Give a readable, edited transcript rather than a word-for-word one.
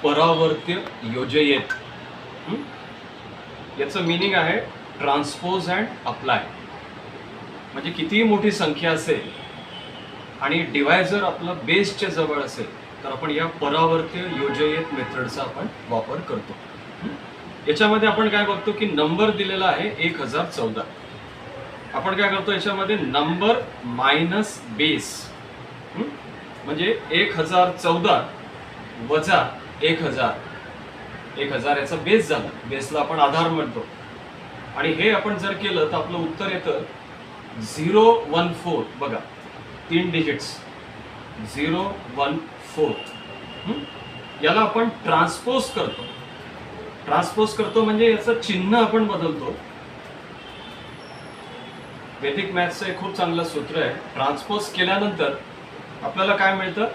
परावर्त्य योजयेत. याचं मिनिंग आहे transpose and apply. म्हणजे कितीही मोठी संख्या असेल आणि डिवायझर आपला बेसच्या जवळ असेल तर आपण या परावर्त्य योजयेत मेथडचा आपण वापर करतो. याच्यामध्ये आपण काय बघतो की नंबर दिलेला आहे 1014. आपण काय करतो याच्यामध्ये नंबर मायनस बेस, म्हणजे 1014 वजा 1000. 1000 याचा बेस झाला, बेसला आपण आधार म्हणतो. आणि हे आपण जर केलं तर आपलं उत्तर येतं 014. बघा 3 डिजिट्स 014. याला आपण ट्रान्सपोज करतो. ट्रान्सपोज करतो म्हणजे याचं चिन्ह आपण बदलतो. वैदिक मॅथ्सचं एक खूप चांगलं सूत्र आहे. ट्रान्सपोज केल्यानंतर आपल्याला काय मिळतं,